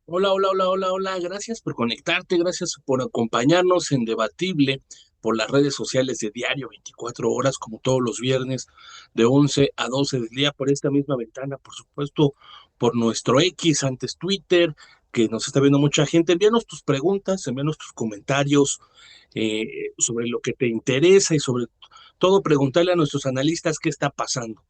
Hola, hola, hola, hola, hola. Gracias por conectarte, gracias por acompañarnos en Debatible por las redes sociales de Diario 24 horas, como todos los viernes, de 11 a 12 del día, por esta misma ventana, por supuesto, por nuestro X, antes Twitter, que nos está viendo mucha gente. Envíanos tus preguntas, envíanos tus comentarios sobre lo que te interesa y sobre todo preguntarle a nuestros analistas qué está pasando.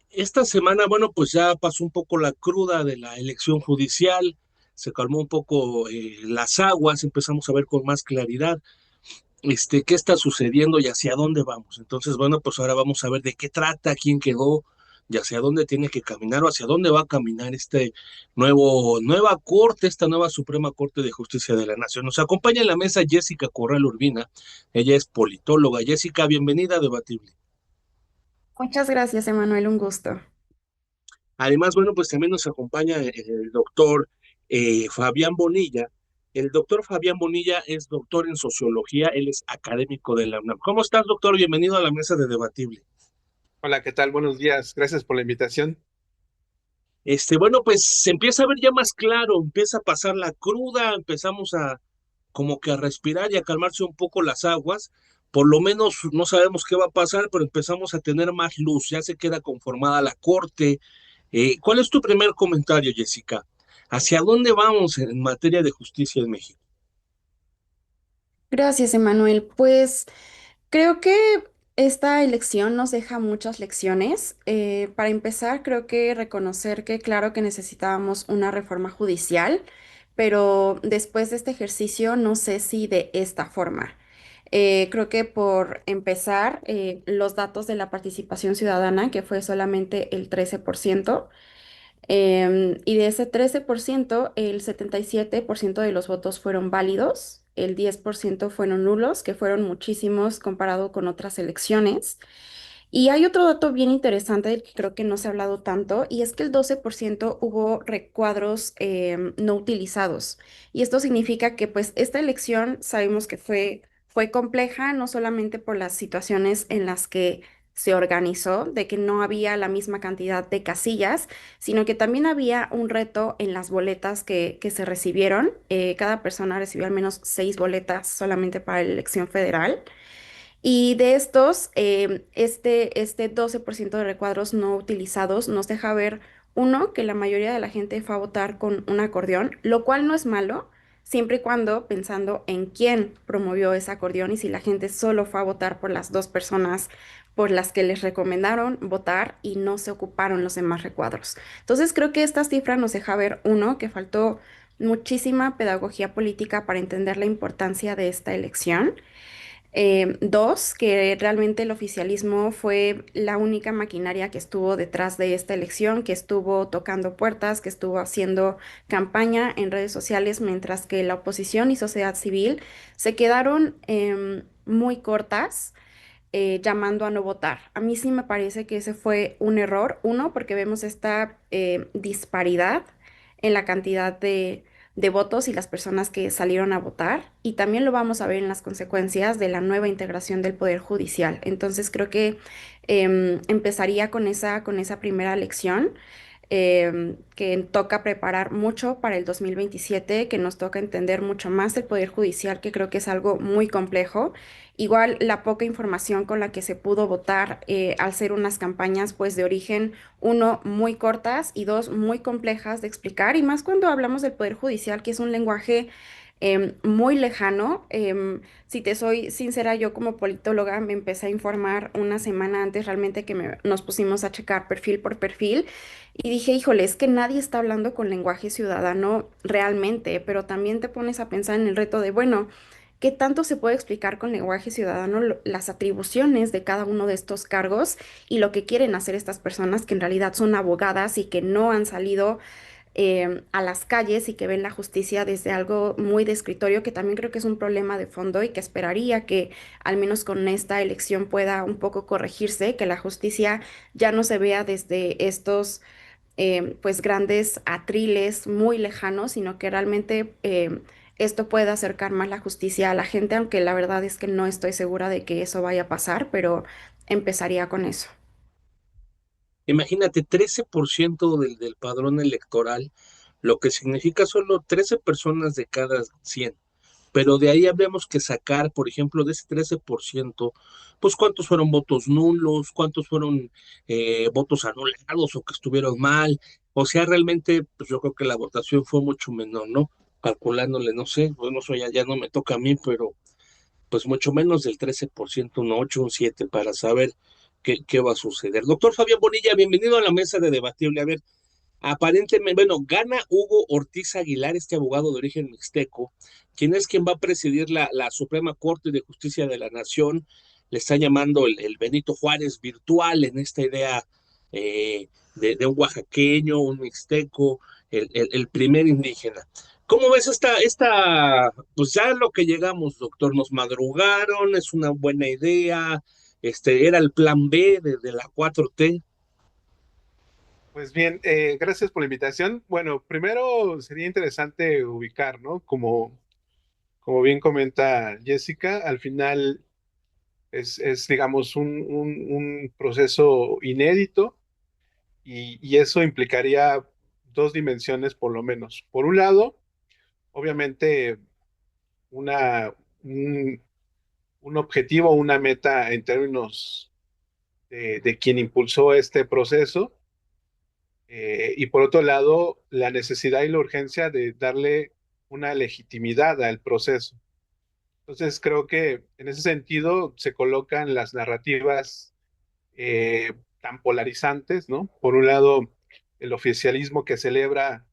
Esta semana, bueno, pues ya pasó un poco la cruda de la elección judicial, se calmó un poco las aguas, empezamos a ver con más claridad qué está sucediendo y hacia dónde vamos. Entonces, bueno, pues ahora vamos a ver de qué trata, quién quedó y hacia dónde tiene que caminar o hacia dónde va a caminar nueva corte, esta nueva Suprema Corte de Justicia de la Nación. Nos acompaña en la mesa Jessica Corral Urbina, ella es politóloga. Jessica, bienvenida a Debatible. Muchas gracias, Emanuel, un gusto. Además, bueno, pues también nos acompaña el doctor Fabián Bonilla. El doctor Fabián Bonilla es doctor en sociología, él es académico de la UNAM. ¿Cómo estás, doctor? Bienvenido a la mesa de Debatible. Hola, ¿qué tal? Buenos días. Gracias por la invitación. Bueno, pues se empieza a ver ya más claro, empieza a pasar la cruda, empezamos a como que a respirar y a calmarse un poco las aguas. Por lo menos no sabemos qué va a pasar, pero empezamos a tener más luz, ya se queda conformada la corte. ¿Cuál es tu primer comentario, Jessica? ¿Hacia dónde vamos en materia de justicia en México? Gracias, Emanuel. Pues creo que esta elección nos deja muchas lecciones. Para empezar, creo que reconocer que claro que necesitábamos una reforma judicial, pero después de este ejercicio no sé si de esta forma. Creo que por empezar, los datos de la participación ciudadana, que fue solamente el 13%. Y de ese 13%, el 77% de los votos fueron válidos, el 10% fueron nulos, que fueron muchísimos comparado con otras elecciones. Y hay otro dato bien interesante del que creo que no se ha hablado tanto, y es que el 12% hubo recuadros no utilizados. Y esto significa que pues esta elección sabemos que fue compleja, no solamente por las situaciones en las que se organizó, de que no había la misma cantidad de casillas, sino que también había un reto en las boletas que se recibieron. Cada persona recibió al menos 6 boletas solamente para la elección federal. Y de estos, este 12% de recuadros no utilizados nos deja ver, uno, que la mayoría de la gente fue a votar con un acordeón, lo cual no es malo, siempre y cuando pensando en quién promovió ese acordeón y si la gente solo fue a votar por las dos personas por las que les recomendaron votar y no se ocuparon los demás recuadros. Entonces creo que esta cifra nos deja ver, uno, que faltó muchísima pedagogía política para entender la importancia de esta elección. Dos, que realmente el oficialismo fue la única maquinaria que estuvo detrás de esta elección, que estuvo tocando puertas, que estuvo haciendo campaña en redes sociales, mientras que la oposición y sociedad civil se quedaron muy cortas, llamando a no votar. A mí sí me parece que ese fue un error, uno, porque vemos esta disparidad en la cantidad de votos y las personas que salieron a votar, y también lo vamos a ver en las consecuencias de la nueva integración del Poder Judicial. Entonces creo que empezaría con esa primera lección. Que toca preparar mucho para el 2027, que nos toca entender mucho más del Poder Judicial, que creo que es algo muy complejo. Igual la poca información con la que se pudo votar, al ser unas campañas pues de origen, uno, muy cortas y dos, muy complejas de explicar, y más cuando hablamos del Poder Judicial, que es un lenguaje muy lejano. Si te soy sincera, yo como politóloga me empecé a informar una semana antes realmente que nos pusimos a checar perfil por perfil, y dije, híjole, es que nadie está hablando con lenguaje ciudadano realmente, pero también te pones a pensar en el reto de, bueno, ¿qué tanto se puede explicar con lenguaje ciudadano las atribuciones de cada uno de estos cargos y lo que quieren hacer estas personas que en realidad son abogadas y que no han salido a las calles y que ven la justicia desde algo muy de escritorio, que también creo que es un problema de fondo y que esperaría que al menos con esta elección pueda un poco corregirse, que la justicia ya no se vea desde estos pues grandes atriles muy lejanos, sino que realmente esto pueda acercar más la justicia a la gente, aunque la verdad es que no estoy segura de que eso vaya a pasar, pero empezaría con eso. Imagínate, 13% del padrón electoral. lo que significa solo 13 personas de cada 100. Pero de ahí habríamos que sacar, por ejemplo, de ese 13%, pues cuántos fueron votos nulos, cuántos fueron votos anulados o que estuvieron mal. O sea, realmente, pues yo creo que la votación fue mucho menor, ¿no? Calculándole, no sé, bueno, eso ya no me toca a mí, pero pues mucho menos del 13%, un 8, un 7, para saber qué va a suceder. Doctor Fabián Bonilla, bienvenido a la mesa de debatible. A ver, aparentemente, bueno, gana Hugo Ortiz Aguilar, este abogado de origen mixteco, quien va a presidir la Suprema Corte de Justicia de la Nación. Le está llamando el Benito Juárez virtual en esta idea de un oaxaqueño, un mixteco, el primer indígena. ¿Cómo ves pues ya lo que llegamos, doctor? Nos madrugaron, es una buena idea, era el plan B de la 4T. Pues bien, gracias por la invitación. Bueno, primero sería interesante ubicar, ¿no? Como bien comenta Jessica, al final digamos, un proceso inédito y eso implicaría dos dimensiones por lo menos. Por un lado, obviamente, una, un, un objetivo, una meta en términos de quien impulsó este proceso. Y por otro lado, la necesidad y la urgencia de darle una legitimidad al proceso. Entonces, creo que en ese sentido se colocan las narrativas tan polarizantes, ¿no? Por un lado, el oficialismo que celebra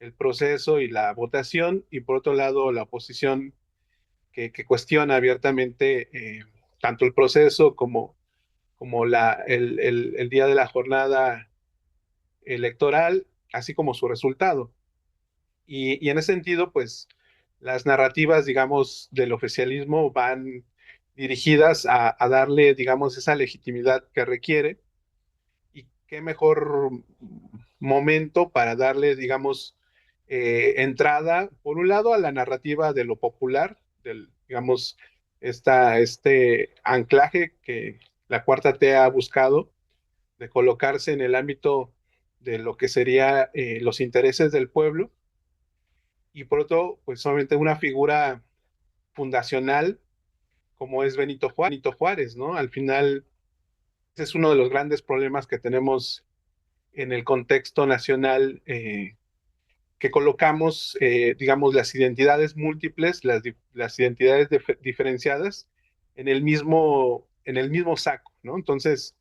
el proceso y la votación, y por otro lado, la oposición que cuestiona abiertamente tanto el proceso como el día de la jornada electoral, así como su resultado. Y en ese sentido, pues las narrativas, digamos, del oficialismo van dirigidas a darle, digamos, esa legitimidad que requiere. Y qué mejor momento para darle, digamos, entrada, por un lado, a la narrativa de lo popular, digamos, este anclaje que la cuarta T ha buscado de colocarse en el ámbito de lo que sería los intereses del pueblo, y por otro, pues solamente una figura fundacional como es Benito Juárez, ¿no? Al final, ese es uno de los grandes problemas que tenemos en el contexto nacional, que colocamos, digamos, las identidades múltiples, las identidades diferenciadas en el mismo saco, ¿no? Entonces,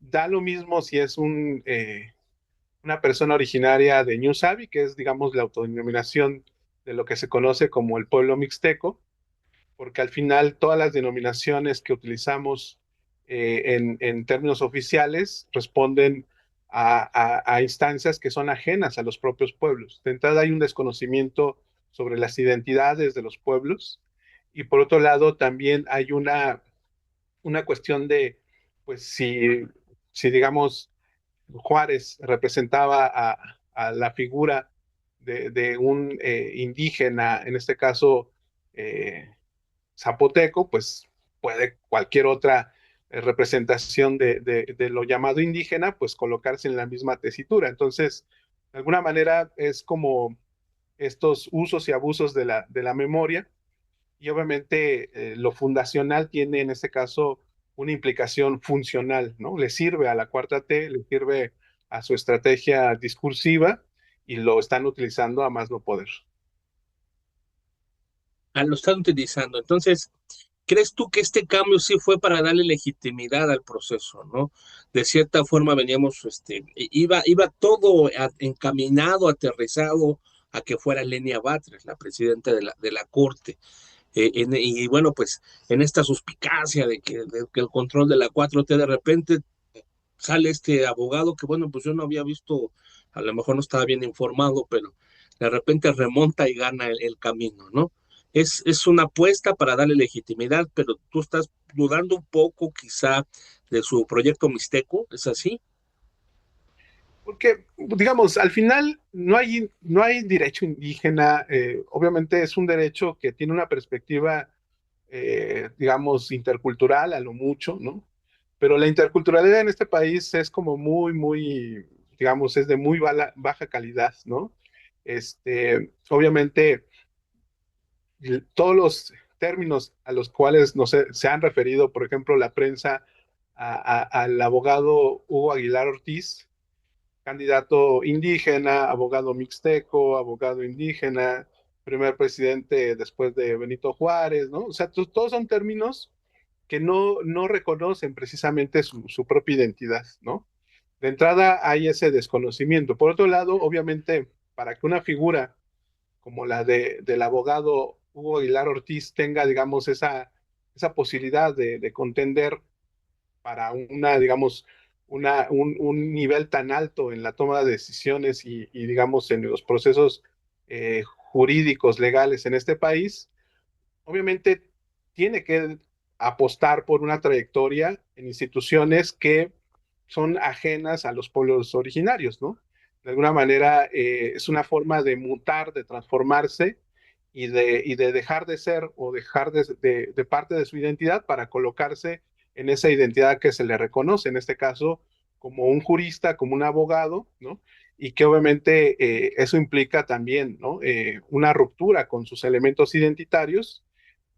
da lo mismo si es una persona originaria de New Sabi, que es, digamos, la autodenominación de lo que se conoce como el pueblo mixteco, porque al final todas las denominaciones que utilizamos en términos oficiales responden a instancias que son ajenas a los propios pueblos. De entrada hay un desconocimiento sobre las identidades de los pueblos, y por otro lado también hay una cuestión de, pues si digamos Juárez representaba a la figura de un indígena, en este caso zapoteco, pues puede cualquier otra representación de lo llamado indígena, pues colocarse en la misma tesitura. Entonces, de alguna manera es como estos usos y abusos de la memoria, y obviamente lo fundacional tiene en este caso una implicación funcional, ¿no? Le sirve a la cuarta T, le sirve a su estrategia discursiva, y lo están utilizando a más no poder. Lo están utilizando. Entonces, ¿crees tú que este cambio sí fue para darle legitimidad al proceso, ¿no? De cierta forma veníamos, iba todo encaminado, aterrizado a que fuera Lenia Batres, la presidenta de la Corte. Y bueno, pues en esta suspicacia de que el control de la 4T de repente sale este abogado que, bueno, pues yo no había visto, a lo mejor no estaba bien informado, pero de repente remonta y gana el camino, ¿no? Es una apuesta para darle legitimidad, pero tú estás dudando un poco quizá de su proyecto Mixteco, ¿es así? Porque, digamos, al final no hay derecho indígena. Obviamente es un derecho que tiene una perspectiva, digamos, intercultural a lo mucho, ¿no? Pero la interculturalidad en este país es como muy, muy, digamos, es de muy baja calidad, ¿no? Obviamente, todos los términos a los cuales no sé, se han referido, por ejemplo, la prensa al abogado Hugo Aguilar Ortiz, candidato indígena, abogado mixteco, abogado indígena, primer presidente después de Benito Juárez, ¿no? O sea, todos son términos que no reconocen precisamente su propia identidad, ¿no? De entrada hay ese desconocimiento. Por otro lado, obviamente, para que una figura como la del abogado Hugo Aguilar Ortiz tenga, digamos, esa posibilidad de contender para digamos, un nivel tan alto en la toma de decisiones digamos, en los procesos jurídicos, legales en este país, obviamente tiene que apostar por una trayectoria en instituciones que son ajenas a los pueblos originarios, ¿no? De alguna manera es una forma de mutar, de transformarse y de dejar de ser o dejar de parte de su identidad para colocarse en esa identidad que se le reconoce, en este caso como un jurista, como un abogado, ¿no? Y que obviamente eso implica también, ¿no? Una ruptura con sus elementos identitarios,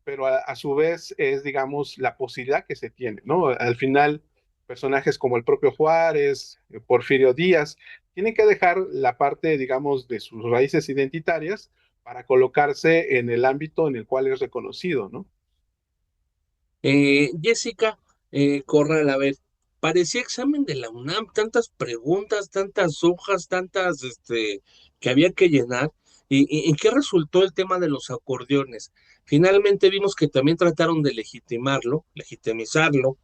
pero su vez es, digamos, la posibilidad que se tiene, ¿no? Al final, personajes como el propio Juárez, Porfirio Díaz, tienen que dejar la parte, digamos, de sus raíces identitarias para colocarse en el ámbito en el cual es reconocido, ¿no? Jessica Corral, a ver, parecía examen de la UNAM, tantas preguntas, tantas hojas, tantas que había que llenar. ¿En qué resultó el tema de los acordeones? Finalmente vimos que también trataron de legitimarlo, legitimizarlo.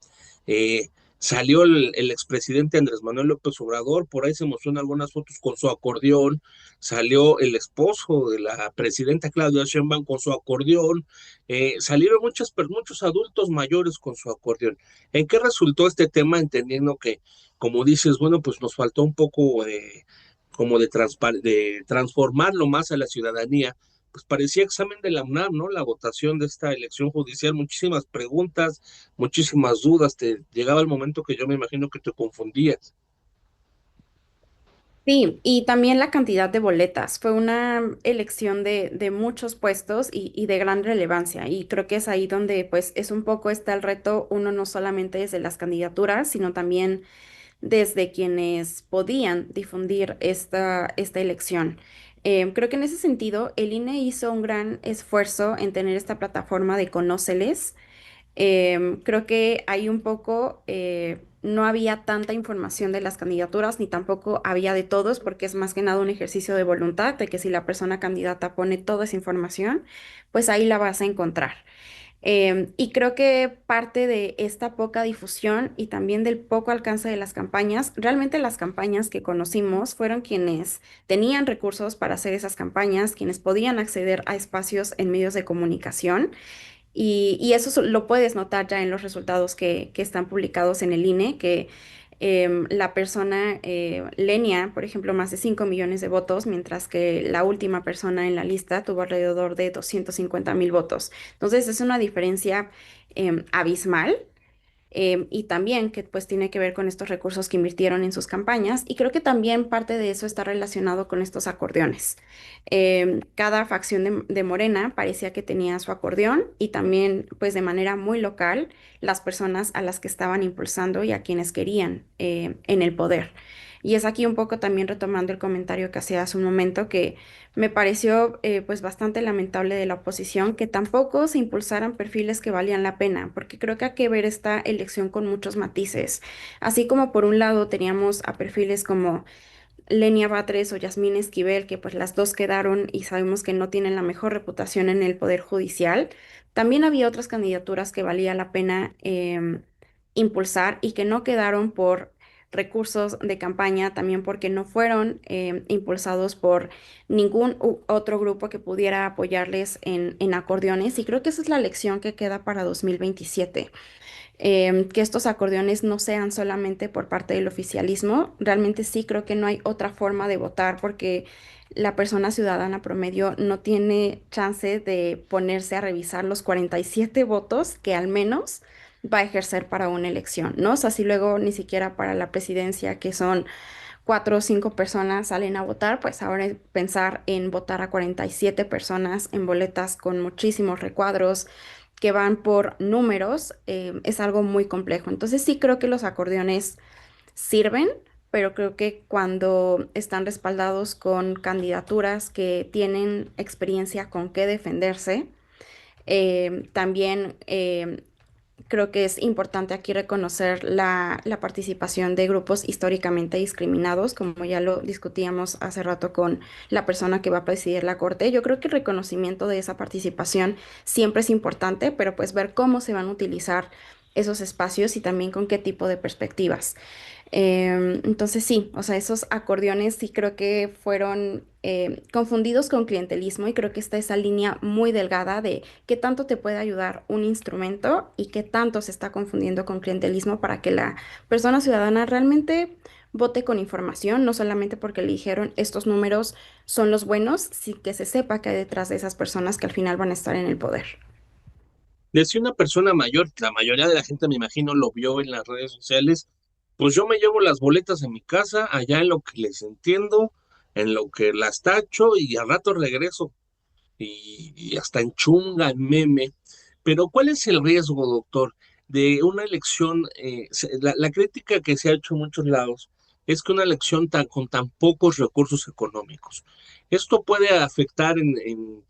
eh, Salió el expresidente Andrés Manuel López Obrador, por ahí se mostraron algunas fotos con su acordeón, salió el esposo de la presidenta Claudia Sheinbaum con su acordeón, salieron muchos adultos mayores con su acordeón. ¿En qué resultó este tema? Entendiendo que, como dices, bueno, pues nos faltó un poco como de transformarlo más a la ciudadanía. Pues parecía examen de la UNAM, ¿no? La votación de esta elección judicial, muchísimas preguntas, muchísimas dudas. Te llegaba el momento que yo me imagino que te confundías. Sí, y también la cantidad de boletas. Fue una elección de muchos puestos y de gran relevancia. Y creo que es ahí donde pues es un poco está el reto, uno no solamente desde las candidaturas, sino también desde quienes podían difundir esta elección. Creo que en ese sentido, el INE hizo un gran esfuerzo en tener esta plataforma de Conóceles. Creo que hay un poco, no había tanta información de las candidaturas, ni tampoco había de todos, porque es más que nada un ejercicio de voluntad, de que si la persona candidata pone toda esa información, pues ahí la vas a encontrar. Y creo que parte de esta poca difusión y también del poco alcance de las campañas, realmente las campañas que conocimos fueron quienes tenían recursos para hacer esas campañas, quienes podían acceder a espacios en medios de comunicación. Y eso lo puedes notar ya en los resultados que están publicados en el INE, que la persona, Lenia, por ejemplo, más de 5 millones de votos, mientras que la última persona en la lista tuvo alrededor de 250,000 votos. Entonces es una diferencia abismal, y también que pues tiene que ver con estos recursos que invirtieron en sus campañas y creo que también parte de eso está relacionado con estos acordeones. Cada facción de Morena parecía que tenía su acordeón y también pues de manera muy local las personas a las que estaban impulsando y a quienes querían en el poder. Y es aquí un poco también retomando el comentario que hacía hace un momento que me pareció pues bastante lamentable de la oposición que tampoco se impulsaran perfiles que valían la pena, porque creo que hay que ver esta elección con muchos matices. Así como por un lado teníamos a perfiles como Lenia Batres o Yasmín Esquivel, que pues las dos quedaron y sabemos que no tienen la mejor reputación en el Poder Judicial. También había otras candidaturas que valía la pena impulsar y que no quedaron por recursos de campaña, también porque no fueron impulsados por ningún otro grupo que pudiera apoyarles en acordeones. Y creo que esa es la lección que queda para 2027, que estos acordeones no sean solamente por parte del oficialismo. Realmente sí creo que no hay otra forma de votar porque la persona ciudadana promedio no tiene chance de ponerse a revisar los 47 votos que al menos va a ejercer para una elección, ¿no? O sea, si luego ni siquiera para la presidencia, que son 4 o 5 personas salen a votar, pues ahora pensar en votar a 47 personas en boletas con muchísimos recuadros que van por números, es algo muy complejo. Entonces sí creo que los acordeones sirven, pero creo que cuando están respaldados con candidaturas que tienen experiencia con qué defenderse, también creo que es importante aquí reconocer la participación de grupos históricamente discriminados, como ya lo discutíamos hace rato con la persona que va a presidir la corte. Yo creo que el reconocimiento de esa participación siempre es importante, pero pues ver cómo se van a utilizar esos espacios y también con qué tipo de perspectivas. Entonces sí, o sea, esos acordeones sí creo que fueron confundidos con clientelismo y creo que está esa línea muy delgada de qué tanto te puede ayudar un instrumento y qué tanto se está confundiendo con clientelismo para que la persona ciudadana realmente vote con información, no solamente porque le dijeron estos números son los buenos, sí que se sepa que hay detrás de esas personas que al final van a estar en el poder. Decía una persona mayor, la mayoría de la gente me imagino lo vio en las redes sociales, pues yo me llevo las boletas en mi casa, allá en lo que les entiendo, en lo que las tacho y al rato regreso y hasta en chunga, en meme. Pero ¿cuál es el riesgo, doctor, de una elección? La crítica que se ha hecho en muchos lados es que una elección con tan pocos recursos económicos, esto puede afectar en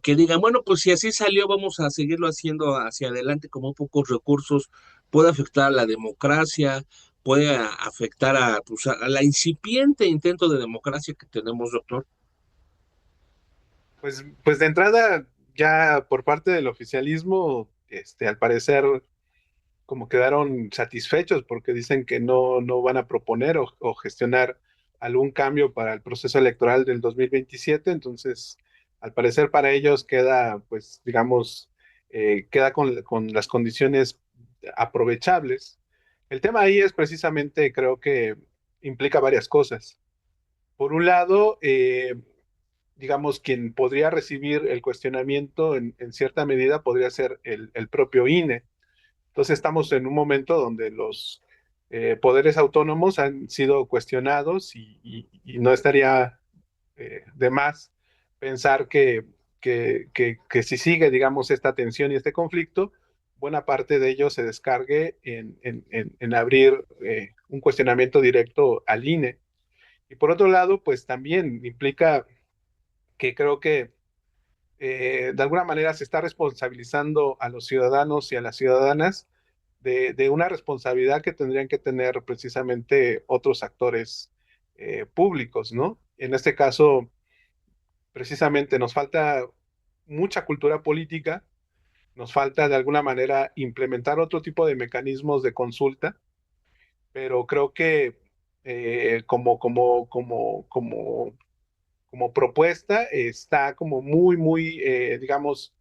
que digan, bueno, pues si así salió, vamos a seguirlo haciendo hacia adelante como pocos recursos, puede afectar a la democracia, puede afectar pues, a la incipiente intento de democracia que tenemos, doctor. Pues de entrada, ya por parte del oficialismo, al parecer como quedaron satisfechos porque dicen que no van a proponer o gestionar algún cambio para el proceso electoral del 2027. Entonces, al parecer para ellos queda, pues, digamos, queda con las condiciones aprovechables. El tema ahí es precisamente, creo que implica varias cosas. Por un lado, digamos, quien podría recibir el cuestionamiento en cierta medida podría ser el propio INE. Entonces estamos en un momento donde los poderes autónomos han sido cuestionados y no estaría de más pensar que si sigue, digamos, esta tensión y este conflicto, buena parte de ello se descargue en abrir un cuestionamiento directo al INE. Y por otro lado, pues también implica que creo que de alguna manera se está responsabilizando a los ciudadanos y a las ciudadanas de una responsabilidad que tendrían que tener precisamente otros actores públicos, ¿no? En este caso, precisamente nos falta mucha cultura política, nos falta de alguna manera implementar otro tipo de mecanismos de consulta, pero creo que como propuesta está como muy, digamos,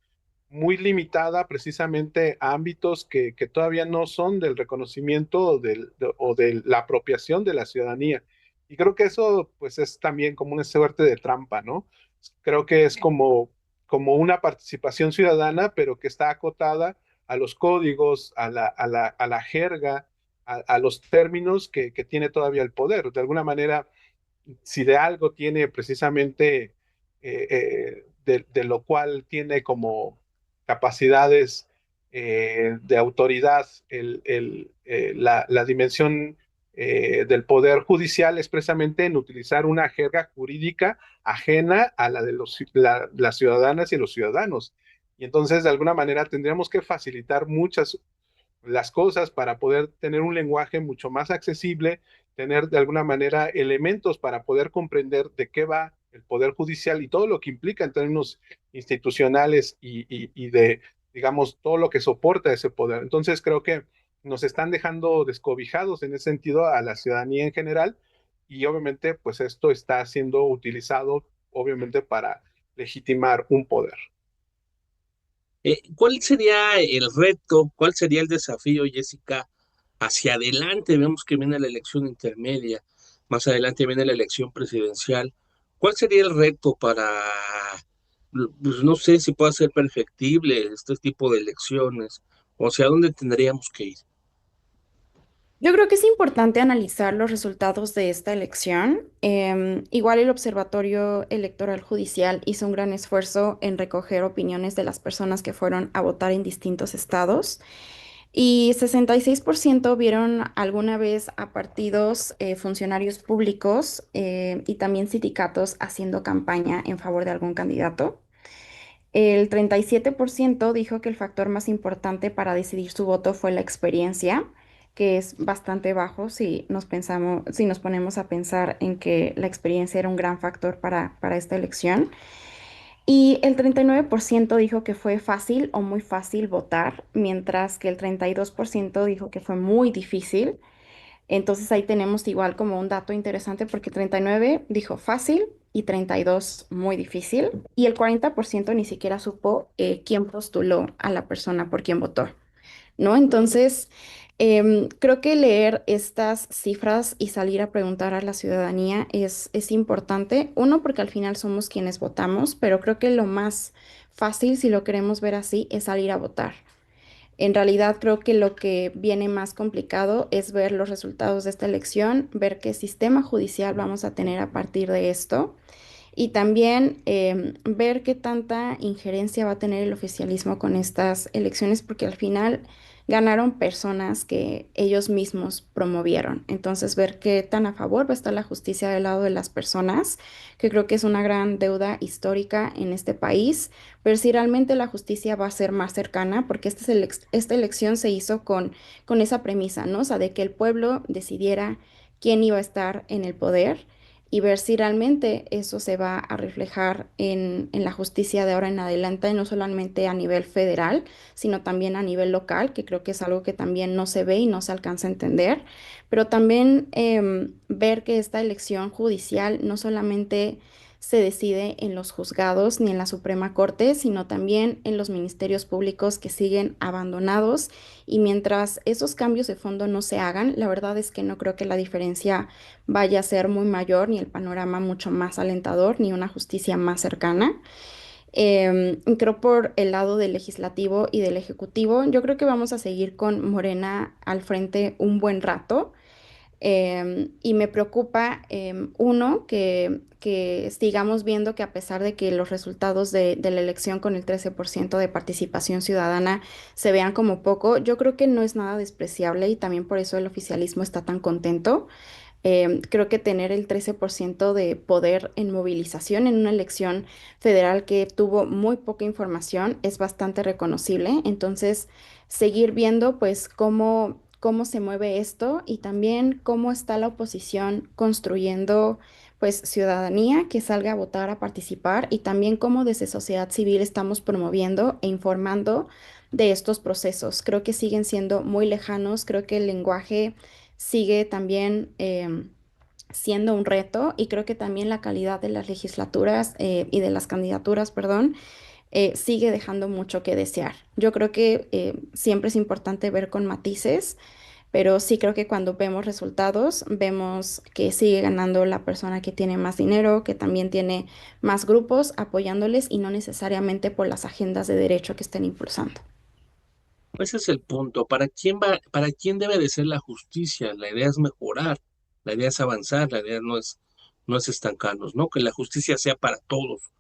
muy limitada precisamente a ámbitos que todavía no son del reconocimiento o de la apropiación de la ciudadanía. Y creo que eso pues es también como una suerte de trampa, ¿no? Creo que es como una participación ciudadana, pero que está acotada a los códigos, a la jerga, a los términos que tiene todavía el poder. De alguna manera, si de algo tiene precisamente, de lo cual tiene como capacidades de autoridad la dimensión del poder judicial es precisamente en utilizar una jerga jurídica ajena a la de las ciudadanas y los ciudadanos. Y entonces, de alguna manera, tendríamos que facilitar muchas las cosas para poder tener un lenguaje mucho más accesible, tener de alguna manera elementos para poder comprender de qué va el Poder Judicial y todo lo que implica en términos institucionales y de, digamos, todo lo que soporta ese poder. Entonces creo que nos están dejando descobijados en ese sentido a la ciudadanía en general y obviamente pues esto está siendo utilizado obviamente para legitimar un poder. ¿Cuál sería el reto, cuál sería el desafío, Jessica, hacia adelante? Vemos que viene la elección intermedia, más adelante viene la elección presidencial. ¿Cuál sería el reto para, pues no sé si pueda ser perfectible este tipo de elecciones, o hacia dónde tendríamos que ir? Yo creo que es importante analizar los resultados de esta elección. Igual el Observatorio Electoral Judicial hizo un gran esfuerzo en recoger opiniones de las personas que fueron a votar en distintos estados y 66% vieron alguna vez a partidos, funcionarios públicos y también sindicatos haciendo campaña en favor de algún candidato. El 37% dijo que el factor más importante para decidir su voto fue la experiencia, que es bastante bajo si nos ponemos a pensar en que la experiencia era un gran factor para esta elección. Y el 39% dijo que fue fácil o muy fácil votar, mientras que el 32% dijo que fue muy difícil. Entonces ahí tenemos igual como un dato interesante porque 39 dijo fácil y 32 muy difícil y el 40% ni siquiera supo quién postuló a la persona por quien votó, ¿no? Entonces, creo que leer estas cifras y salir a preguntar a la ciudadanía es importante. Uno, porque al final somos quienes votamos, pero creo que lo más fácil, si lo queremos ver así, es salir a votar. En realidad creo que lo que viene más complicado es ver los resultados de esta elección, ver qué sistema judicial vamos a tener a partir de esto y también ver qué tanta injerencia va a tener el oficialismo con estas elecciones, porque al final ganaron personas que ellos mismos promovieron. Entonces, ver qué tan a favor va a estar la justicia del lado de las personas, que creo que es una gran deuda histórica en este país, ver si realmente la justicia va a ser más cercana, porque esta elección se hizo con esa premisa, ¿no? O sea, de que el pueblo decidiera quién iba a estar en el poder y ver si realmente eso se va a reflejar en la justicia de ahora en adelante, no solamente a nivel federal, sino también a nivel local, que creo que es algo que también no se ve y no se alcanza a entender, pero también ver que esta elección judicial no solamente se decide en los juzgados ni en la Suprema Corte, sino también en los ministerios públicos que siguen abandonados y mientras esos cambios de fondo no se hagan, la verdad es que no creo que la diferencia vaya a ser muy mayor, ni el panorama mucho más alentador, ni una justicia más cercana. Creo por el lado del legislativo y del ejecutivo, yo creo que vamos a seguir con Morena al frente un buen rato. Y me preocupa, uno, que sigamos viendo que a pesar de que los resultados de la elección con el 13% de participación ciudadana se vean como poco, yo creo que no es nada despreciable y también por eso el oficialismo está tan contento. Creo que tener el 13% de poder en movilización en una elección federal que tuvo muy poca información es bastante reconocible. Entonces, seguir viendo pues cómo se mueve esto y también cómo está la oposición construyendo pues ciudadanía que salga a votar, a participar y también cómo desde sociedad civil estamos promoviendo e informando de estos procesos. Creo que siguen siendo muy lejanos, creo que el lenguaje sigue también siendo un reto y creo que también la calidad de las legislaturas y de las candidaturas, perdón, sigue dejando mucho que desear. Yo creo que siempre es importante ver con matices, pero sí creo que cuando vemos resultados, vemos que sigue ganando la persona que tiene más dinero, que también tiene más grupos apoyándoles y no necesariamente por las agendas de derecho que estén impulsando. Ese es el punto. ¿Para quién debe de ser la justicia? La idea es mejorar, la idea es avanzar, la idea no es estancarnos, ¿no? Que la justicia sea para todos,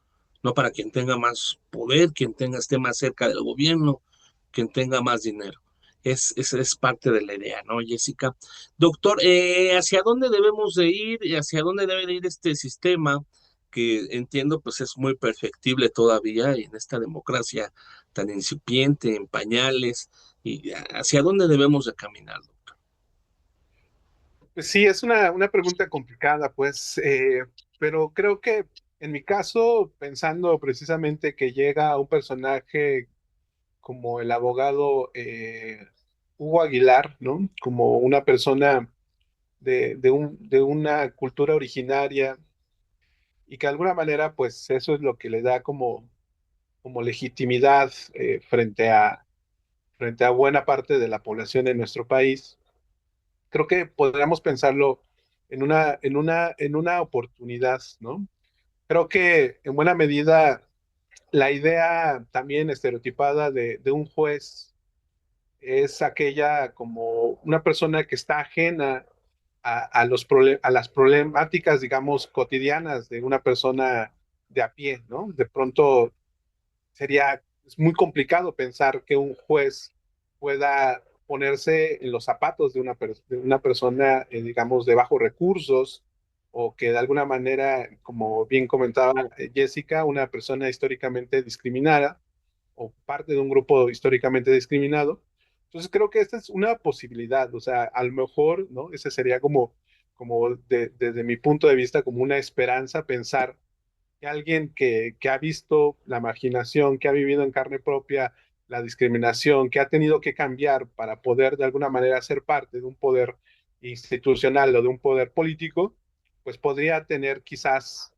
no para quien tenga más poder, esté más cerca del gobierno, quien tenga más dinero. Es parte de la idea, ¿no, Jessica? Doctor, ¿hacia dónde debemos de ir y hacia dónde debe de ir este sistema que entiendo pues es muy perfectible todavía en esta democracia tan incipiente, en pañales, y hacia dónde debemos de caminar, doctor? Pues sí, es una pregunta complicada, pues, pero creo que en mi caso, pensando precisamente que llega un personaje como el abogado Hugo Aguilar, ¿no? Como una persona de una cultura originaria y que de alguna manera, pues eso es lo que le da como legitimidad frente a buena parte de la población de nuestro país. Creo que podríamos pensarlo en una oportunidad, ¿no? Creo que en buena medida la idea también estereotipada de un juez es aquella como una persona que está ajena a las problemáticas, digamos, cotidianas de una persona de a pie, ¿no? De pronto es muy complicado pensar que un juez pueda ponerse en los zapatos de una persona, digamos, de bajos recursos, o que de alguna manera, como bien comentaba Jessica, una persona históricamente discriminada o parte de un grupo históricamente discriminado. Entonces creo que esta es una posibilidad, o sea, a lo mejor, ¿no? Ese sería desde mi punto de vista, como una esperanza pensar que alguien que ha visto la marginación, que ha vivido en carne propia la discriminación, que ha tenido que cambiar para poder de alguna manera ser parte de un poder institucional o de un poder político, pues podría tener quizás,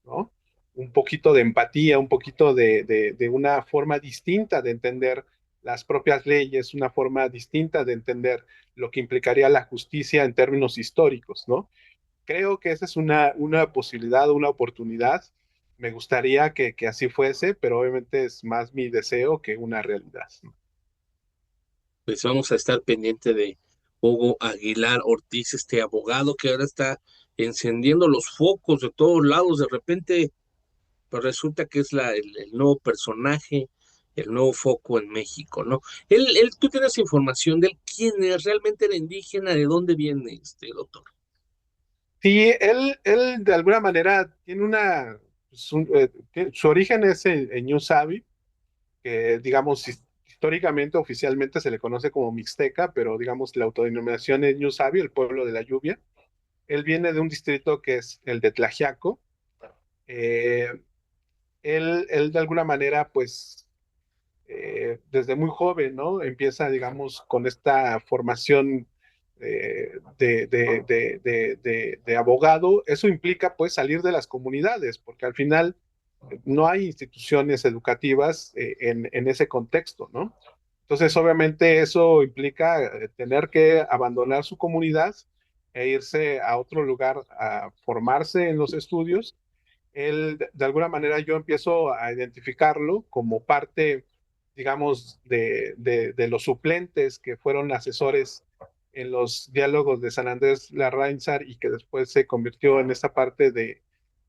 ¿no? Un poquito de empatía, un poquito de una forma distinta de entender las propias leyes, una forma distinta de entender lo que implicaría la justicia en términos históricos, ¿no? Creo que esa es una posibilidad, una oportunidad. Me gustaría que así fuese, pero obviamente es más mi deseo que una realidad, ¿no? Pues vamos a estar pendiente de Hugo Aguilar Ortiz, este abogado que ahora está encendiendo los focos de todos lados. De repente, pues resulta que es el nuevo personaje, el nuevo foco en México, ¿no? Tú tienes información de él, quién es, realmente era indígena, de dónde viene este doctor. Sí, él de alguna manera tiene su origen es en New Sabi, que digamos históricamente, oficialmente se le conoce como Mixteca, pero digamos la autodenominación es New Sabi, el pueblo de la lluvia. Él viene de un distrito que es el de Tlaxiaco. Eh, él de alguna manera, pues desde muy joven, ¿no? Empieza, digamos, con esta formación de abogado. Eso implica, pues, salir de las comunidades, porque al final no hay instituciones educativas en ese contexto, ¿no? Entonces, obviamente, eso implica tener que abandonar su comunidad e irse a otro lugar a formarse en los estudios. Él, de alguna manera, yo empiezo a identificarlo como parte, digamos, de los suplentes que fueron asesores en los diálogos de San Andrés Larrainzar y que después se convirtió en esta parte de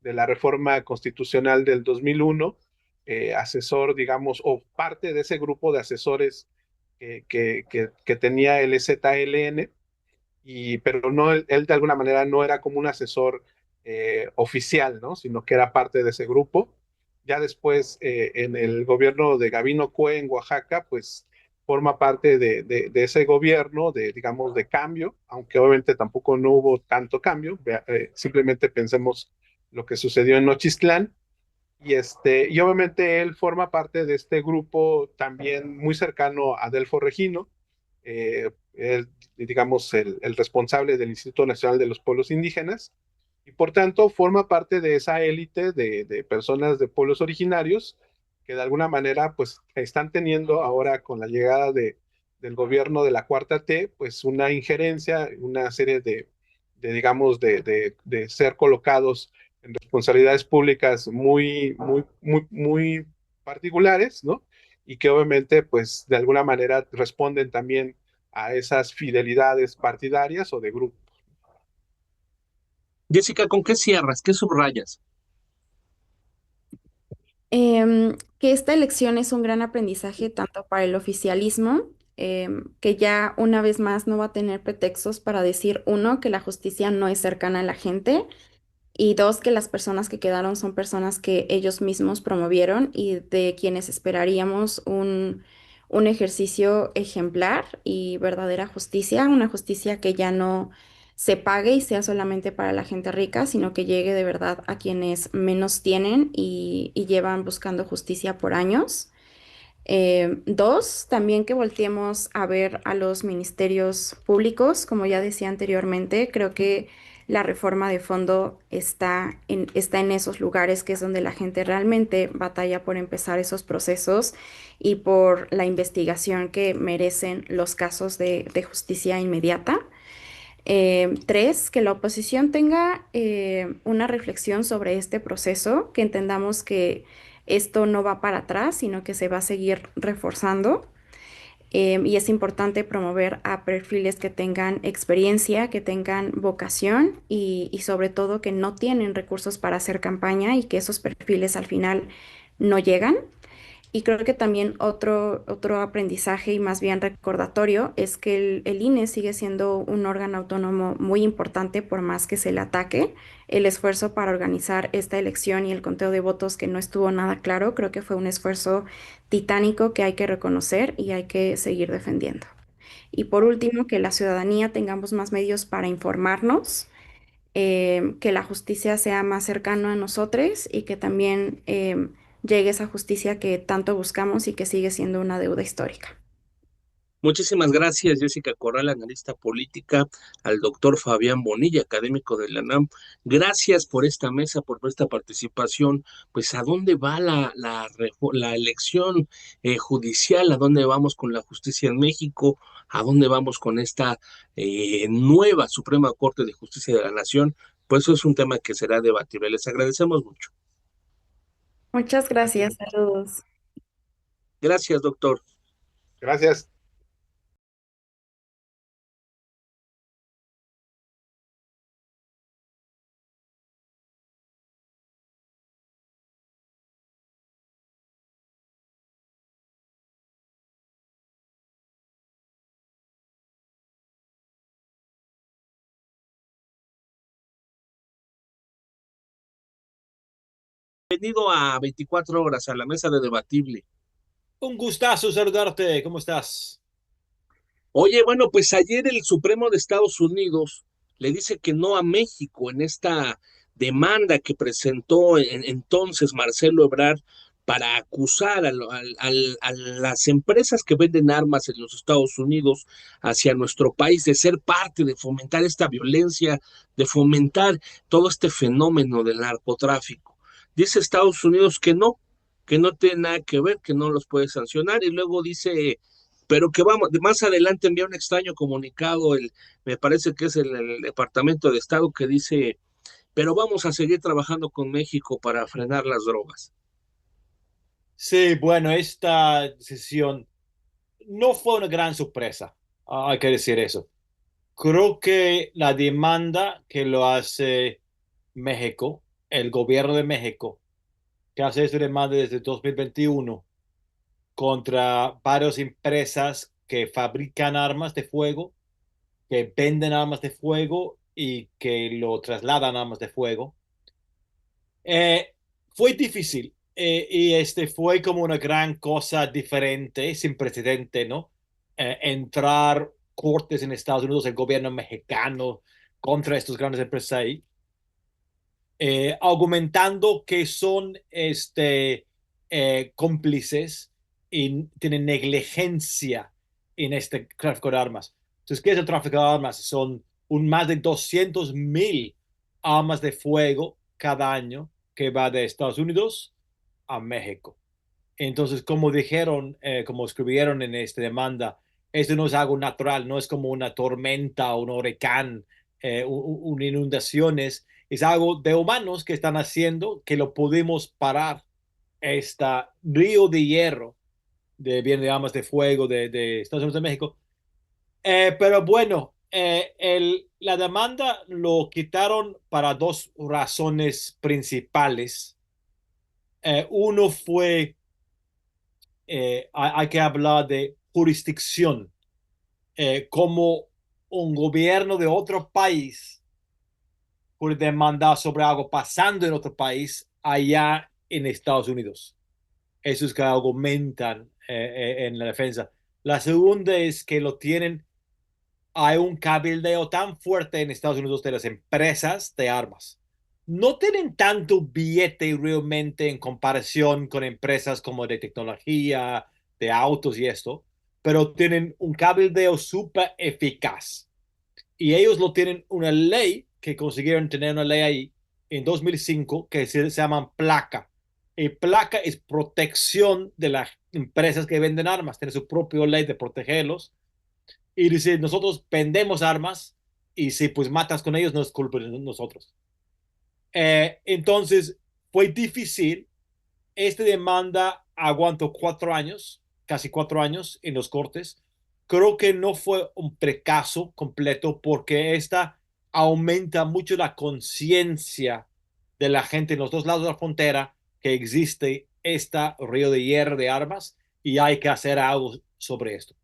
la reforma constitucional del 2001, asesor, digamos, o parte de ese grupo de asesores que tenía el EZLN, pero no, él de alguna manera no era como un asesor oficial, ¿no? Sino que era parte de ese grupo. Ya después, en el gobierno de Gabino Cue en Oaxaca, pues forma parte de ese gobierno, digamos, de cambio, aunque obviamente tampoco no hubo tanto cambio, simplemente pensemos lo que sucedió en Nochistlán, y obviamente él forma parte de este grupo también muy cercano a Adelfo Regino, digamos, el responsable del Instituto Nacional de los Pueblos Indígenas, y por tanto forma parte de esa élite de personas de pueblos originarios que de alguna manera pues están teniendo ahora con la llegada del gobierno de la Cuarta T, pues una injerencia, una serie digamos, de ser colocados en responsabilidades públicas muy particulares, ¿no? Y que obviamente, pues, de alguna manera responden también a esas fidelidades partidarias o de grupo. Jessica, ¿con qué cierras? ¿Qué subrayas? Que esta elección es un gran aprendizaje tanto para el oficialismo, que ya una vez más no va a tener pretextos para decir, uno, que la justicia no es cercana a la gente, y dos, que las personas que quedaron son personas que ellos mismos promovieron y de quienes esperaríamos un ejercicio ejemplar y verdadera justicia, una justicia que ya no se pague y sea solamente para la gente rica, sino que llegue de verdad a quienes menos tienen y llevan buscando justicia por años. Dos, también que volteemos a ver a los ministerios públicos, como ya decía anteriormente, creo que la reforma de fondo está en esos lugares que es donde la gente realmente batalla por empezar esos procesos y por la investigación que merecen los casos de justicia inmediata. Tres, que la oposición tenga una reflexión sobre este proceso, que entendamos que esto no va para atrás, sino que se va a seguir reforzando. Y es importante promover a perfiles que tengan experiencia, que tengan vocación y sobre todo que no tienen recursos para hacer campaña y que esos perfiles al final no llegan. Y creo que también otro aprendizaje y más bien recordatorio es que el INE sigue siendo un órgano autónomo muy importante por más que se le ataque. El esfuerzo para organizar esta elección y el conteo de votos que no estuvo nada claro, creo que fue un esfuerzo titánico que hay que reconocer y hay que seguir defendiendo. Y por último, que la ciudadanía tengamos más medios para informarnos, que la justicia sea más cercana a nosotros y que también llegue esa justicia que tanto buscamos y que sigue siendo una deuda histórica. Muchísimas gracias, Jessica Corral, analista política, al doctor Fabián Bonilla, académico de la UNAM. Gracias por esta mesa, por esta participación. Pues, ¿a dónde va la elección judicial? ¿A dónde vamos con la justicia en México? ¿A dónde vamos con esta nueva Suprema Corte de Justicia de la Nación? Pues eso es un tema que será debatible. Les agradecemos mucho. Muchas gracias, saludos. Gracias, doctor. Gracias. Bienvenido a 24 horas, a la mesa de debatible. Un gustazo saludarte, ¿cómo estás? Oye, bueno, pues ayer el Supremo de Estados Unidos le dice que no a México en esta demanda que presentó entonces Marcelo Ebrard para acusar a las empresas que venden armas en los Estados Unidos hacia nuestro país de ser parte de fomentar esta violencia, de fomentar todo este fenómeno del narcotráfico. Dice Estados Unidos que no tiene nada que ver, que no los puede sancionar, y luego dice pero que vamos, más adelante envía un extraño comunicado, me parece que es el Departamento de Estado que dice, pero vamos a seguir trabajando con México para frenar las drogas. Sí, bueno, esta decisión no fue una gran sorpresa, hay que decir eso. Creo que la demanda que lo hace México, el gobierno de México, que hace esta demanda desde 2021 contra varias empresas que fabrican armas de fuego, que venden armas de fuego y que lo trasladan armas de fuego. Fue difícil y fue como una gran cosa diferente, sin precedente, ¿no? Entrar cortes en Estados Unidos, el gobierno mexicano contra estos grandes empresas ahí, argumentando que son cómplices y tienen negligencia en este tráfico de armas. Entonces, ¿qué es el tráfico de armas? Son más de 200,000 armas de fuego cada año que va de Estados Unidos a México. Entonces, como dijeron, como escribieron en esta demanda, esto no es algo natural, no es como una tormenta o un huracán, inundaciones, es algo de humanos que están haciendo que lo pudimos parar. Este río de hierro de bien de armas de fuego de Estados Unidos de México. Pero bueno, la demanda lo quitaron para dos razones principales. Uno fue, hay que hablar de jurisdicción, como un gobierno de otro país puede demandar sobre algo pasando en otro país allá en Estados Unidos. Eso es que argumentan en la defensa. La segunda es que lo tienen, hay un cabildeo tan fuerte en Estados Unidos de las empresas de armas. No tienen tanto billete realmente en comparación con empresas como de tecnología, de autos y esto, pero tienen un cabildeo súper eficaz. Y ellos lo tienen una ley que consiguieron tener una ley ahí en 2005 que se llaman placa. Y placa es protección de las empresas que venden armas, tiene su propia ley de protegerlos y dice, nosotros vendemos armas y si pues matas con ellos no es culpa de nosotros. Entonces fue difícil. Esta demanda aguantó 4 años casi 4 años en los cortes. Creo que no fue un fracaso completo porque esta aumenta mucho la conciencia de la gente en los dos lados de la frontera que existe esta río de hierro de armas y hay que hacer algo sobre esto.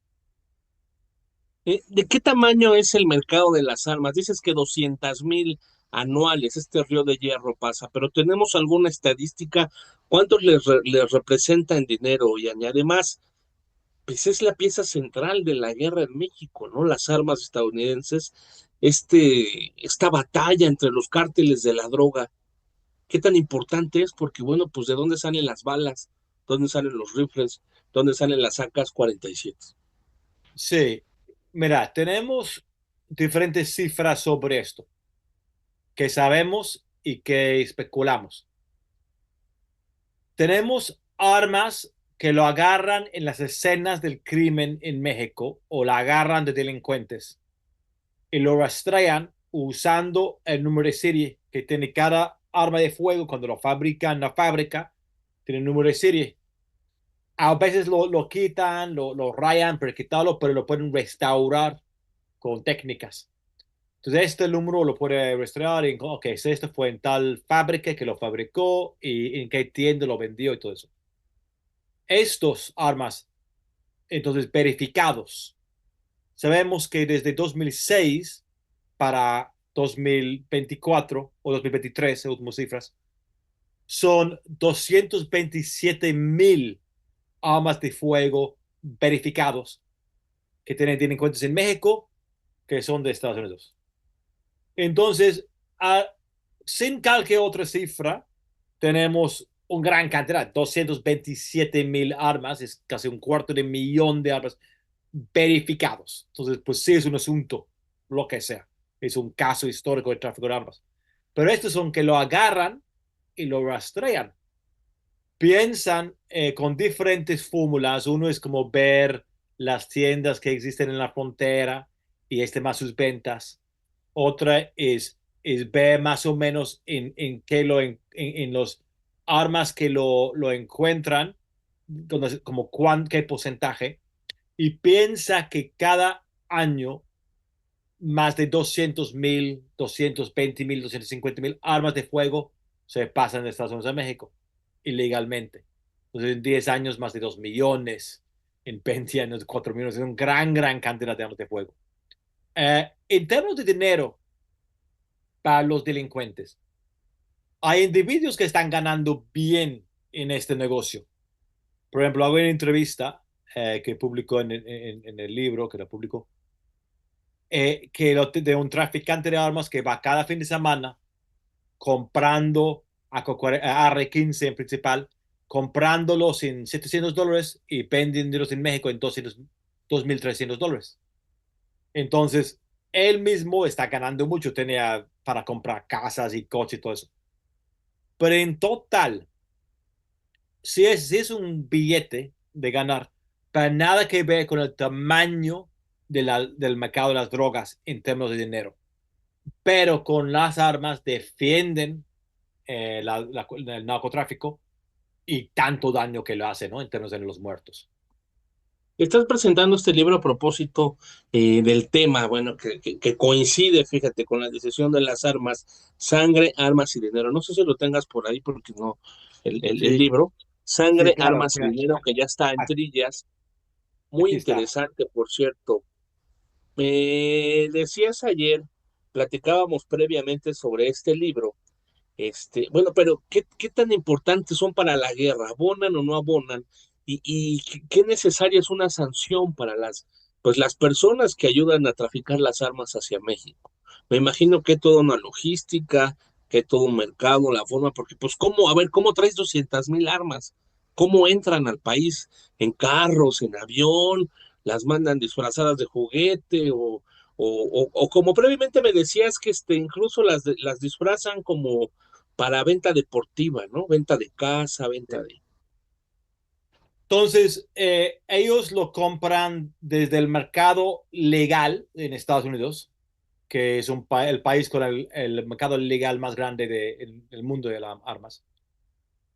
¿De qué tamaño es el mercado de las armas? Dices que 200,000 anuales, este Río de Hierro pasa, pero ¿tenemos alguna estadística? ¿Cuántos les representa en dinero? Y además, pues es la pieza central de la guerra en México, ¿no? Las armas estadounidenses, esta batalla entre los cárteles de la droga, ¿qué tan importante es? Porque, bueno, pues ¿de dónde salen las balas? ¿Dónde salen los rifles? ¿Dónde salen las AK-47? Sí, mira, tenemos diferentes cifras sobre esto que sabemos y que especulamos. Tenemos armas que lo agarran en las escenas del crimen en México o la agarran de delincuentes y lo rastrean usando el número de serie que tiene cada arma de fuego cuando lo fabrican en la fábrica, tiene el número de serie. A veces lo quitan, lo rayan para quitarlo, pero lo pueden restaurar con técnicas. Entonces, este número lo puede restaurar y, ok, este fue en tal fábrica que lo fabricó y en qué tienda lo vendió y todo eso. Estos armas, entonces, verificados. Sabemos que desde 2006 para 2024 o 2023, últimas cifras, son 227,000 armas de fuego verificados que tienen delincuentes en México que son de Estados Unidos. Entonces, sin cualquier otra cifra, tenemos una gran cantidad, 227,000 armas, es casi 250,000 de armas verificados. Entonces, pues sí es un asunto, lo que sea. Es un caso histórico de tráfico de armas. Pero estos son que lo agarran y lo rastrean. Piensan con diferentes fórmulas. Uno es como ver las tiendas que existen en la frontera y estimar sus ventas. Otra es ver más o menos en qué en los armas que lo encuentran, como qué porcentaje, y piensa que cada año más de 200,000, 220,000, 250,000 armas de fuego se pasan de Estados Unidos a México ilegalmente. Entonces, en 10 años, más de 2 millones. En 20 años, 4 millones. Es una gran cantidad de armas de fuego. En términos de dinero para los delincuentes, hay individuos que están ganando bien en este negocio. Por ejemplo, hago una entrevista que publicó en el libro, que lo publicó, de un traficante de armas que va cada fin de semana comprando AR-15 en principal, comprándolos en $700 y vendiéndolos en México en $2,300. Entonces, él mismo está ganando mucho, tenía para comprar casas y coches y todo eso. Pero en total, si es un billete de ganar, para nada que ver con el tamaño del mercado de las drogas en términos de dinero. Pero con las armas defienden el narcotráfico y tanto daño que lo hace, ¿no? En términos de los muertos. Estás presentando este libro a propósito del tema, bueno, que coincide, fíjate, con la decisión de las armas, sangre, armas y dinero. No sé si lo tengas por ahí, porque no, el Sí, libro, sí, sangre, claro. armas y dinero, que ya está en trillas, muy Aquí está. interesante, por cierto. Me decías ayer, platicábamos previamente sobre este libro, bueno, pero ¿qué tan importantes son para la guerra? ¿Abonan o no abonan? Y qué necesaria es una sanción para pues las personas que ayudan a traficar las armas hacia México? Me imagino que toda una logística, que todo un mercado, la forma, porque pues cómo, a ver, ¿cómo traes 200,000 armas? ¿Cómo entran al país? ¿En carros, en avión? ¿Las mandan disfrazadas de juguete? O como previamente me decías que incluso las disfrazan como para venta deportiva, ¿no? Venta de casa, venta de... Entonces, ellos lo compran desde el mercado legal en Estados Unidos, que es el país con el mercado legal más grande del mundo de las armas.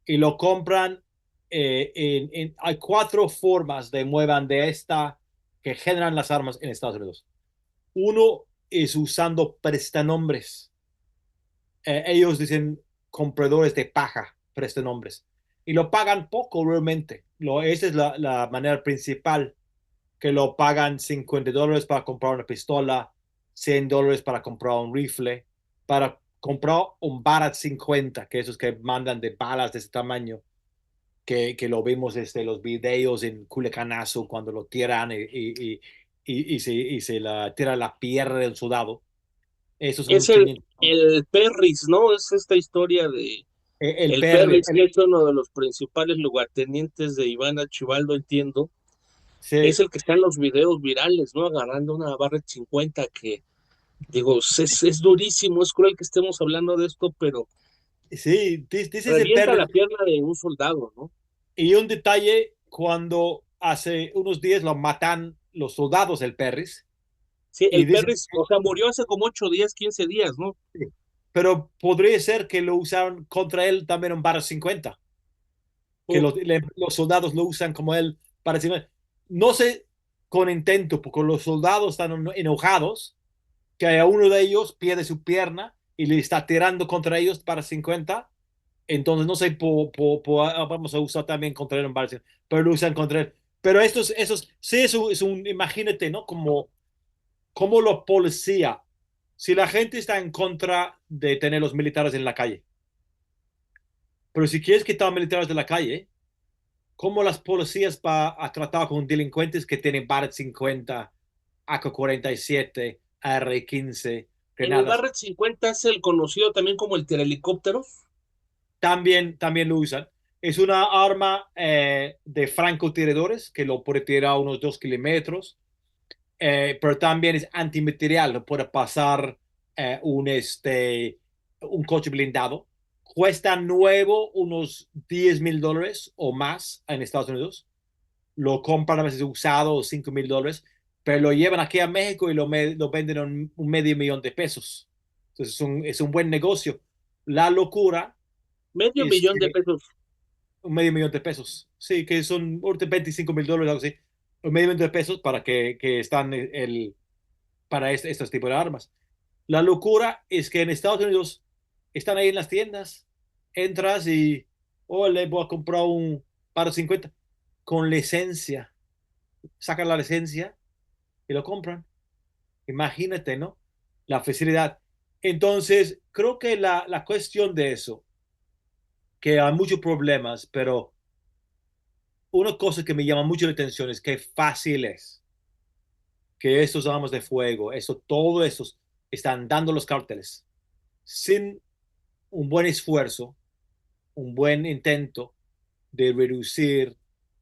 Y lo compran hay cuatro formas de muevan de esta que generan las armas en Estados Unidos. Uno es usando prestanombres. Ellos dicen compradores de paja, prestanombres. Y lo pagan poco realmente. Esa es la manera principal, que lo pagan $50 para comprar una pistola, $100 para comprar un rifle, para comprar un Barat 50, que esos que mandan de balas de ese tamaño, que lo vimos desde los videos en Culiacanazo cuando lo tiran y se la tira la pierna del soldado. Esos son Es unos 500. el Perris, ¿no? Es esta historia de El el Perry, Perris, que es uno de los principales lugartenientes de Iván Archibaldo, entiendo. Es sí, el que está en los videos virales, ¿no? Agarrando una barra 50 que, digo, es durísimo, es cruel que estemos hablando de esto, pero sí, dices el revienta Perry. la pierna de un soldado, ¿no? Y un detalle, cuando hace unos días lo matan los soldados del Perris, Sí, y el dicen, Perris, o sea, murió hace como 8 días, 15 días, ¿no? pero podría ser que lo usaron contra él también un Bar 50, que Uf, los soldados lo usan como él para decir, no sé con intento, porque los soldados están enojados, que a uno de ellos pierde su pierna y le está tirando contra ellos para 50. Entonces no sé, vamos a usar también contra él un Bar 50, pero lo usan contra él. Pero sí imagínate, ¿no? Como los policías, si la gente está en contra de tener los militares en la calle, pero si quieres quitar militares de la calle, ¿cómo las policías van a tratar con delincuentes que tienen Barrett 50, AK-47, AR-15, en el granadas? Barrett 50 es el conocido también como el tirahelicópteros. También lo usan. Es una arma de francotiradores que lo puede tirar a unos 2 kilómetros, pero también es antimaterial, lo puede pasar un coche blindado. Cuesta nuevo unos $10,000 o más en Estados Unidos. Lo compran a veces usado, $5,000, pero lo llevan aquí a México y lo venden un $500,000. Entonces es un buen negocio. La locura Medio es millón de que pesos. $500,000. Sí, que son ahorita $25,000, algo así. $500,000 para que están para estos tipos de armas. La locura es que en Estados Unidos están ahí en las tiendas. Entras y, oh, le voy a comprar un par 50 con licencia. Sacan la licencia y lo compran. Imagínate, ¿no? La facilidad. Entonces, creo que la cuestión de eso, que hay muchos problemas, pero una cosa que me llama mucho la atención es que fácil es que estos armas de fuego, todo eso están dando los cárteles sin un buen esfuerzo, un buen intento de reducir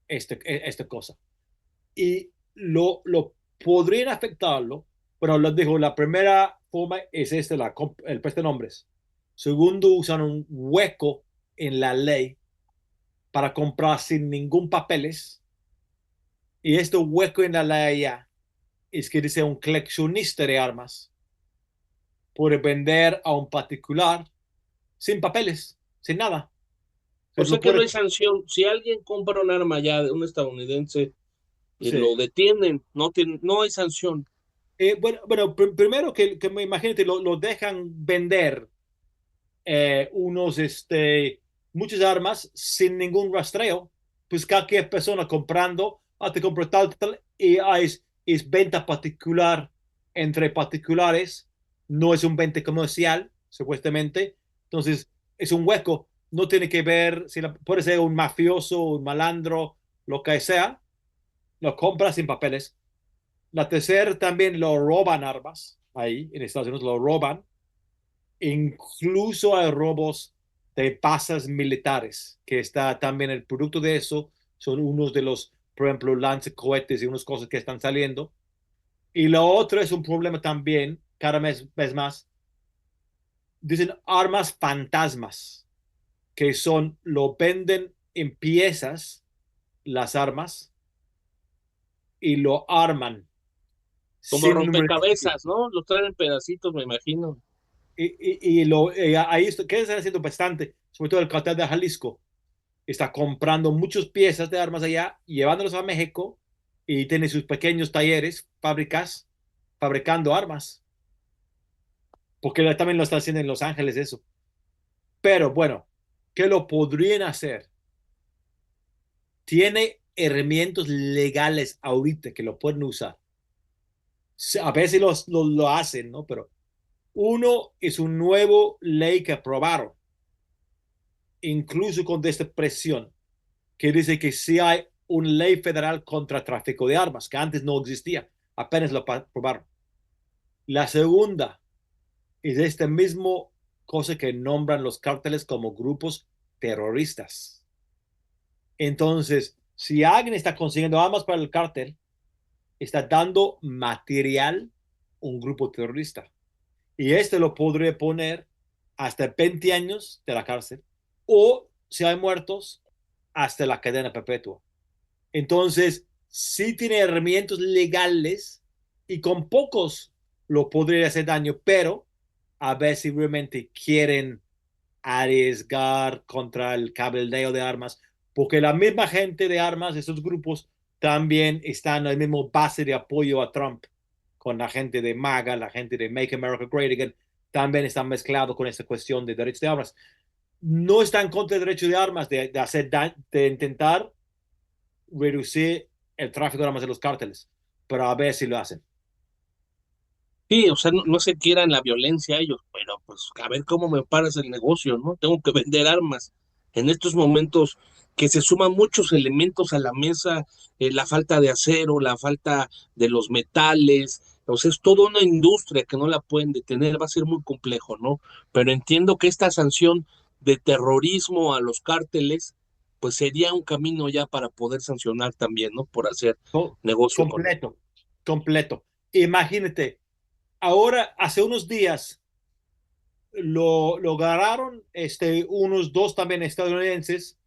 esta cosa. Y lo podrían afectarlo, pero les digo, la primera forma es el prestanombres. Segundo, usan un hueco en la ley para comprar sin ningún papeles. Y este hueco en la ley ya es que dice un coleccionista de armas puede vender a un particular sin papeles, sin nada. O Entonces sea lo que no puede, hay sanción. Si alguien compra un arma ya de un estadounidense y lo sí. detienen, no hay sanción. Bueno, primero que me imagínate, lo dejan vender unos, muchas armas sin ningún rastreo. Pues cualquier persona comprando, te compro tal, y es venta particular entre particulares, no es un venta comercial, supuestamente. Entonces, es un hueco. No tiene que ver si puede ser un mafioso, un malandro, lo que sea, lo compra sin papeles. La tercera también lo roban armas, ahí en Estados Unidos lo roban. Incluso hay robos de bases militares, que está también el producto de eso, son unos de los, por ejemplo, lanzacohetes y unas cosas que están saliendo. Y lo otro es un problema también, cada vez más, dicen armas fantasmas, que lo venden en piezas, las armas, y lo arman Como sin municipio. rompecabezas, ¿no? Los traen en pedacitos, me imagino. Ahí ¿qué están haciendo bastante? Sobre todo el cartel de Jalisco. está comprando muchas piezas de armas allá, llevándolos a México y tiene sus pequeños talleres, fábricas, fabricando armas, porque también lo está haciendo en Los Ángeles eso. Pero bueno, ¿qué lo podrían hacer? Tiene herramientas legales ahorita que lo pueden usar. A veces lo hacen, ¿no? Pero uno es un nuevo ley que aprobaron, incluso con esta presión, que dice que si hay una ley federal contra tráfico de armas, que antes no existía, apenas lo aprobaron. La segunda es esta misma cosa que nombran los cárteles como grupos terroristas. Entonces, si alguien está consiguiendo armas para el cártel, está dando material a un grupo terrorista. Y este lo podría poner hasta 20 años de la cárcel o, si hay muertos, hasta la cadena perpetua. Entonces, sí tiene herramientas legales y con pocos lo podría hacer daño, pero a ver si realmente quieren arriesgar contra el cabildeo de armas, porque la misma gente de armas, esos grupos, también están en la misma base de apoyo a Trump, con la gente de MAGA, la gente de Make America Great Again, también están mezclados con esta cuestión de derechos de armas. No están contra el derecho de armas, de intentar reducir el tráfico de armas de los cárteles, pero a ver si lo hacen. Sí, o sea, no se quieran la violencia ellos, pero pues a ver cómo me paras el negocio, ¿no? Tengo que vender armas. En estos momentos que se suman muchos elementos a la mesa, la falta de acero, la falta de los metales, o sea, es toda una industria que no la pueden detener, va a ser muy complejo, ¿no? Pero entiendo que esta sanción de terrorismo a los cárteles, pues sería un camino ya para poder sancionar también, ¿no? Por hacer negocio con él. Completo, completo. Imagínate, ahora, hace unos días, lo agarraron unos dos también estadounidenses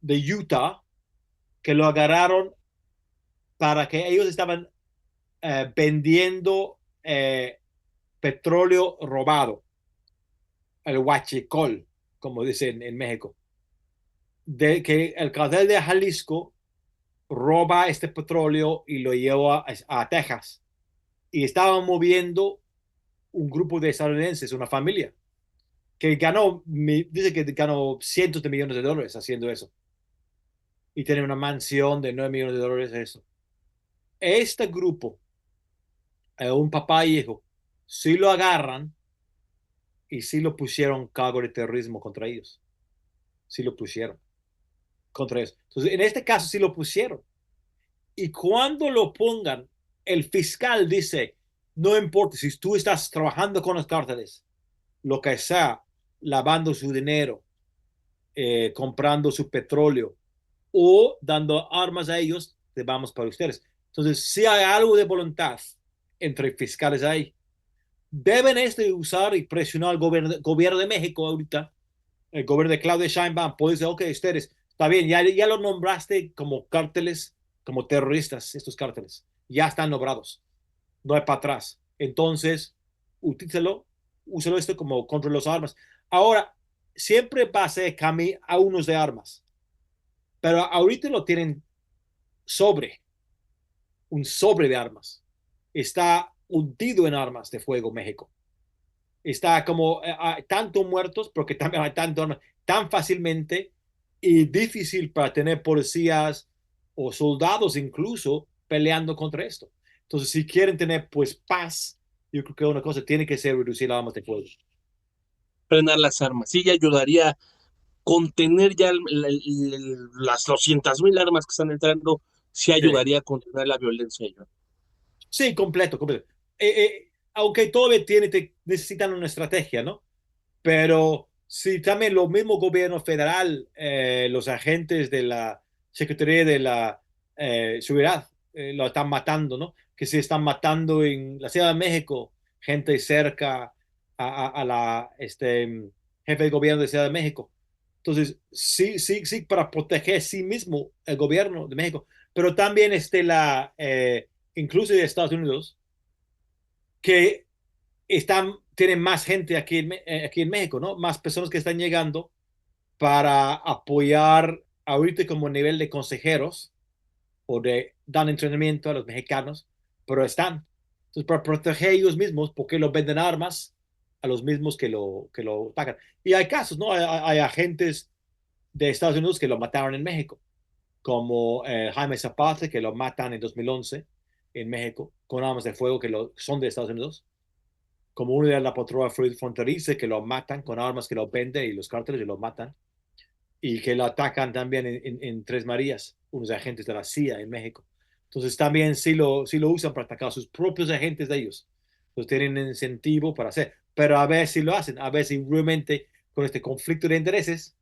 de Utah, que lo agarraron para que ellos estaban vendiendo petróleo robado, el huachicol, como dicen en México, de que el cartel de Jalisco roba este petróleo y lo lleva a Texas. Y estaban moviendo un grupo de estadounidenses, una familia, que dice que ganó cientos de millones de dólares haciendo eso. Y tiene una mansión de 9 millones de dólares. Eso. Este grupo, un papá y hijo, sí lo agarran y sí lo pusieron cargo de terrorismo contra ellos. Sí lo pusieron contra ellos. Entonces, en este caso sí lo pusieron. Y cuando lo pongan, el fiscal dice, no importa si tú estás trabajando con los cárteles, lo que sea, lavando su dinero, comprando su petróleo o dando armas a ellos, te vamos para ustedes. Entonces, si hay algo de voluntad entre fiscales ahí, deben usar y presionar al gobierno de México ahorita, el gobierno de Claudia Sheinbaum, puede decir, ok, ustedes, está bien, ya lo nombraste como cárteles, como terroristas, estos cárteles, ya están nombrados, no hay para atrás. Entonces, utilízalo, úsalo esto como contra los armas. Ahora, siempre va a ser a unos de armas, pero ahorita lo tienen sobre, un sobre de armas. Está hundido en armas de fuego México. Está como hay tantos muertos, porque también hay tanto tan fácilmente y difícil para tener policías o soldados incluso peleando contra esto. Entonces, si quieren tener pues paz, yo creo que una cosa tiene que ser reducir las armas de fuego. Frenar las armas. Sí, ya ayudaría a contener ya las 200,000 armas que están entrando, sí Sí, ayudaría a contener la violencia. Yo. sí, completo, completo. Aunque todavía necesitan una estrategia, ¿no? Pero sí, también lo mismo gobierno federal, los agentes de la Secretaría de la Seguridad lo están matando, ¿no? Que se están matando en la Ciudad de México, gente cerca a la jefe de gobierno de Ciudad de México. Entonces, sí, sí, sí, para proteger sí mismo el gobierno de México, pero también incluso de Estados Unidos, que tienen más gente aquí en México, ¿no? Más personas que están llegando para apoyar ahorita como nivel de consejeros o de dan entrenamiento a los mexicanos, pero están. Entonces, para proteger ellos mismos, porque los venden armas a los mismos que lo atacan. Y hay casos, ¿no? Hay agentes de Estados Unidos que lo mataron en México, como Jaime Zapata, que lo matan en 2011 en México, con armas de fuego que son de Estados Unidos, como uno de la patrulla fronteriza que lo matan con armas que lo venden y los cárteles y lo matan, y que lo atacan también en Tres Marías, unos agentes de la CIA en México. Entonces también sí lo usan para atacar a sus propios agentes de ellos. Entonces tienen incentivo para hacer, pero a ver si lo hacen, a ver si realmente con este conflicto de intereses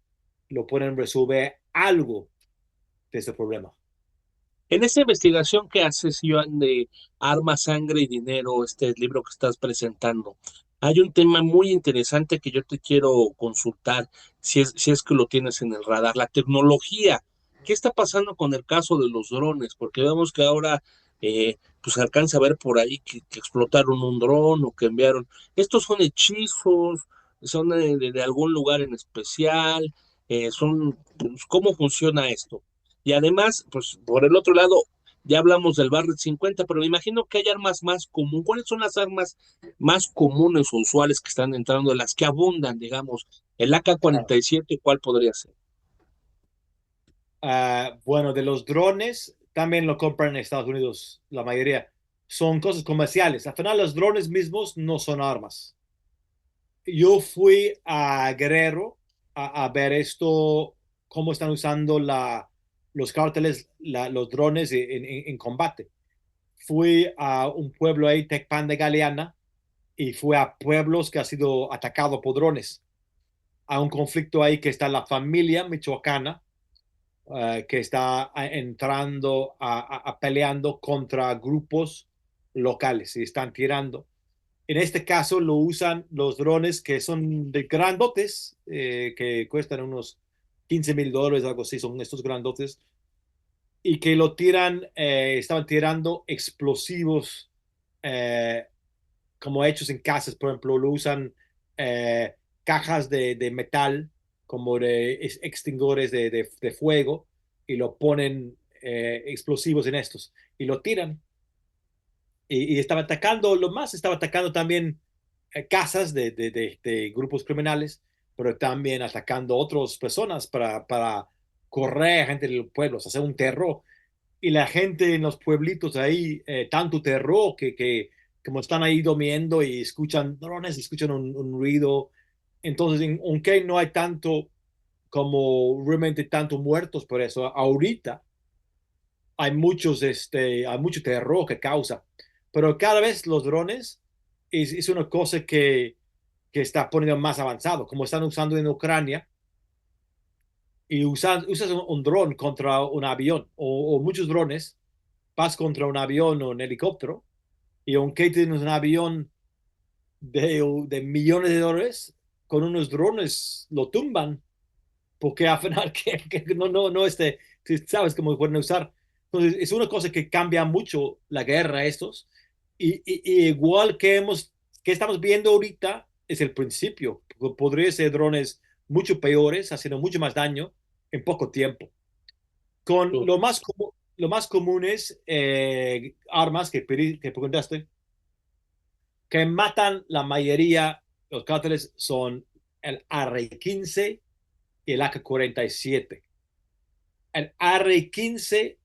lo pueden resolver algo de ese problema. En esta investigación que haces, Joan, de Armas, Sangre y Dinero, este libro que estás presentando, hay un tema muy interesante que yo te quiero consultar, si es que lo tienes en el radar, la tecnología. ¿Qué está pasando con el caso de los drones? Porque vemos que ahora pues se alcanza a ver por ahí que explotaron un dron o que enviaron. ¿Estos son hechizos? ¿Son de algún lugar en especial? Pues, ¿cómo funciona esto? Y además, pues por el otro lado, ya hablamos del Barrett 50, pero me imagino que hay armas más comunes. ¿Cuáles son las armas más comunes o usuales que están entrando, las que abundan, digamos? El Claro. AK-47, ¿cuál podría ser? Bueno, de los drones también lo compran en Estados Unidos, la mayoría. Son cosas comerciales. Al final, los drones mismos no son armas. Yo fui a Guerrero a ver esto, cómo están usando los cárteles, los drones en combate. Fui a un pueblo ahí, Tecpan de Galeana, y fui a pueblos que ha sido atacado por drones. A un conflicto ahí que está la familia michoacana, que está entrando peleando contra grupos locales y están tirando. En este caso lo usan los drones que son de grandotes, que cuestan unos $15,000, algo así, son estos grandotes, y que lo tiran, estaban tirando explosivos eh, como hechos en casas, por ejemplo, lo usan eh, cajas de metal como de extinguidores de fuego y lo ponen explosivos en estos y lo tiran y estaba atacando, lo más estaba atacando también casas de grupos criminales, pero también atacando otras personas para correr a gente del pueblo, hacer un terror. Y la gente en los pueblitos ahí, tanto terror que como están ahí durmiendo y escuchan drones, escuchan un ruido. Entonces, aunque no hay tanto como realmente tanto muertos por eso, ahorita hay mucho terror que causa. Pero cada vez los drones es una cosa que está poniendo más avanzado, como están usando en Ucrania, y usas un dron contra un avión o muchos drones, vas contra un avión o un helicóptero, y aunque tienes un avión de millones de dólares, con unos drones lo tumban, porque al final que no, sabes cómo pueden usar. Entonces, es una cosa que cambia mucho la guerra estos, y igual que estamos viendo ahorita, es el principio. Podría ser drones mucho peores, haciendo mucho más daño en poco tiempo. Con lo más comunes armas que preguntaste, que matan la mayoría, los cárteles son el AR-15 y el AK-47. El AR-15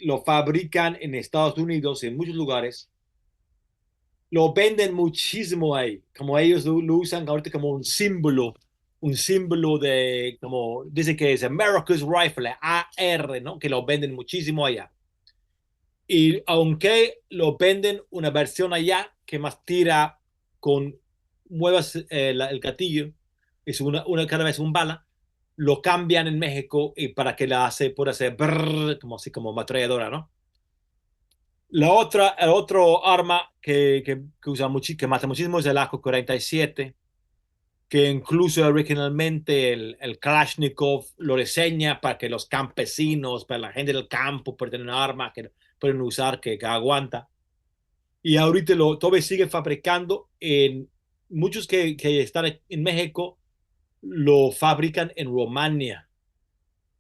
lo fabrican en Estados Unidos, en muchos lugares, lo venden muchísimo ahí, como ellos lo usan ahorita como un símbolo de, como dice que es America's Rifle, AR, ¿no? Que lo venden muchísimo allá. Y aunque lo venden una versión allá que más tira con muevas el gatillo, es cada vez un bala, lo cambian en México y para que la hace, pueda hacer brrr, como así como ametralladora, ¿no? El otro arma que usa mucho, que mata muchísimo es el AK-47, que incluso originalmente el Kalashnikov lo diseña para que los campesinos, para la gente del campo, puedan tener un arma que pueden usar, que aguanta. Y ahorita todavía sigue fabricando en muchos que están en México, lo fabrican en Rumania.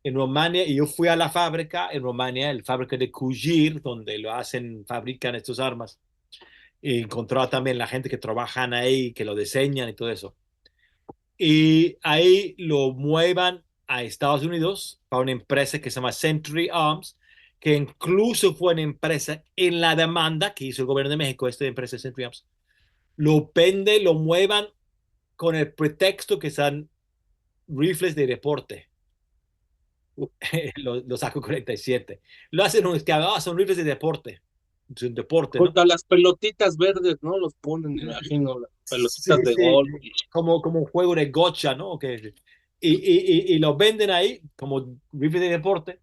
En Rumania, y yo fui a la fábrica en Rumania, el fábrica de Kujir, donde lo hacen, fabrican estas armas. Y encontró también la gente que trabajan ahí, que lo diseñan y todo eso. Y ahí lo muevan a Estados Unidos para una empresa que se llama Century Arms, que incluso fue una empresa en la demanda que hizo el gobierno de México, esta empresa Century Arms. Lo vende, lo muevan con el pretexto que son rifles de deporte. Los AK-47. Lo hacen un son rifles de deporte. Es un deporte, ¿no? Junto a las pelotitas verdes, ¿no? Los ponen, me imagino, las Sí, pelotitas de sí, golf. como un juego de gocha, ¿no? Y lo venden ahí como rifle de deporte,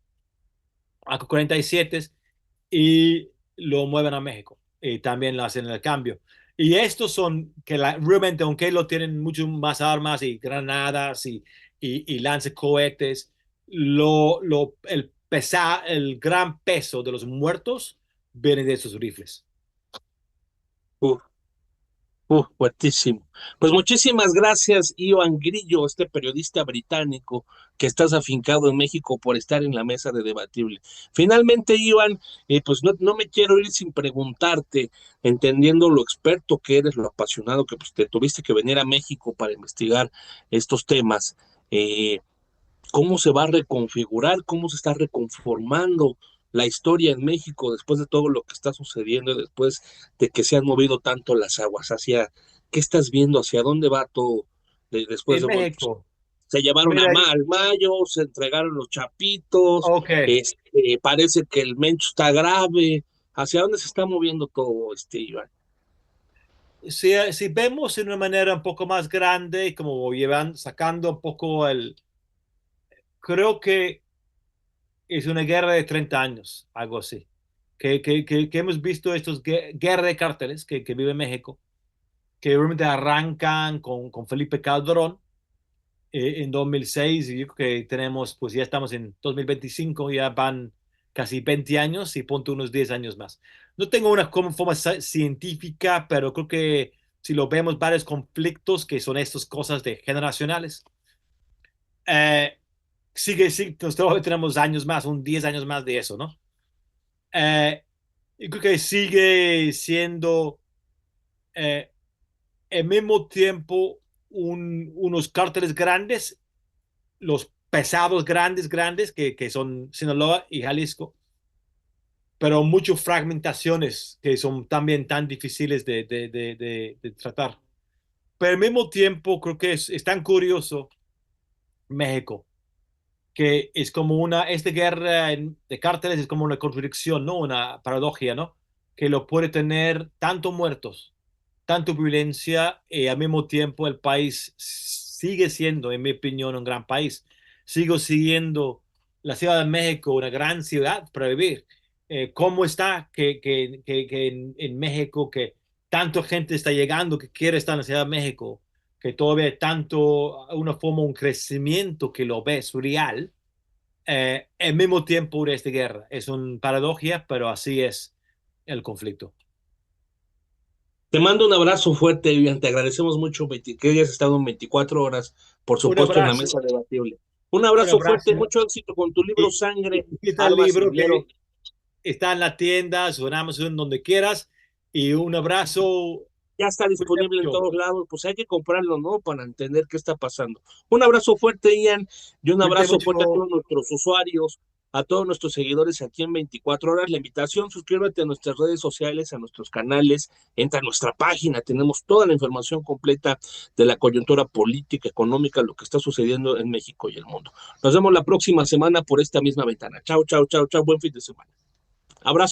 AK-47, y lo mueven a México. Y también lo hacen el cambio. Y estos son que realmente, aunque lo tienen mucho más armas y granadas y lanzacohetes, el gran peso de los muertos viene de esos rifles. Uf, fuertísimo. Pues muchísimas gracias, Iván Grillo, este periodista británico que estás afincado en México por estar en la mesa de debatible. Finalmente, Iván, pues no me quiero ir sin preguntarte, entendiendo lo experto que eres, lo apasionado que pues, te tuviste que venir a México para investigar estos temas. eh, ¿Cómo se va a reconfigurar, cómo se está reconformando la historia en México después de todo lo que está sucediendo, después de que se han movido tanto las aguas? ¿Qué estás viendo? ¿Hacia dónde va todo? Después En de, bueno, pues, México, se llevaron mira, al Mayo, se entregaron los chapitos, ok. parece que el Mencho está grave. ¿Hacia dónde se está moviendo todo, Iván? Si vemos de una manera un poco más grande, como llevan sacando un poco creo que es una guerra de 30 años, algo así. Que hemos visto estos guerra de cárteles que vive México, que realmente arrancan con Felipe Calderón en 2006, y yo creo que tenemos, pues ya estamos en 2025, ya van casi 20 años y ponte unos 10 años más. No tengo una como forma científica, pero creo que si lo vemos, varios conflictos que son estas cosas de generacionales, eh, sigue, pues, todavía tenemos años más, un 10 años más de eso, ¿no? Yo creo que sigue siendo al mismo tiempo unos cárteles grandes, los pesados grandes que son Sinaloa y Jalisco, pero muchas fragmentaciones que son también tan difíciles de tratar. Pero al mismo tiempo creo que es tan curioso México, que es como esta guerra de cárteles es como una contradicción, ¿no? Una paradoja, ¿no? Que lo puede tener tanto muertos, tanto violencia, y al mismo tiempo el país sigue siendo, en mi opinión, un gran país. Sigo siguiendo la Ciudad de México, una gran ciudad para vivir. ¿Cómo está que en México, que tanta gente está llegando, que quiere estar en la Ciudad de México, que todavía hay tanto, una forma, un crecimiento que lo ves real, al mismo tiempo de esta guerra? Es una paradoja, pero así es el conflicto. Te mando un abrazo fuerte, Vivian. Te agradecemos mucho que hayas estado en 24 horas, por Un supuesto, en la abrazo, mesa debatible. Un un abrazo fuerte, abrazo. mucho éxito con tu libro Y, Sangre, y está el Armas y libro Dinero. que está en la tienda, o en Amazon, donde quieras. Y un abrazo. Ya está Cuídate disponible en mucho. todos lados, pues hay que comprarlo, ¿no? Para entender qué está pasando. Un abrazo fuerte, Ian, y un Cuídate abrazo fuerte a mucho. todos nuestros usuarios, a todos nuestros seguidores aquí en 24 horas. La invitación, suscríbete a nuestras redes sociales, a nuestros canales, entra a nuestra página, tenemos toda la información completa de la coyuntura política, económica, lo que está sucediendo en México y el mundo. Nos vemos la próxima semana por esta misma ventana. Chao, chao, chao, chao, buen fin de semana. Abrazo.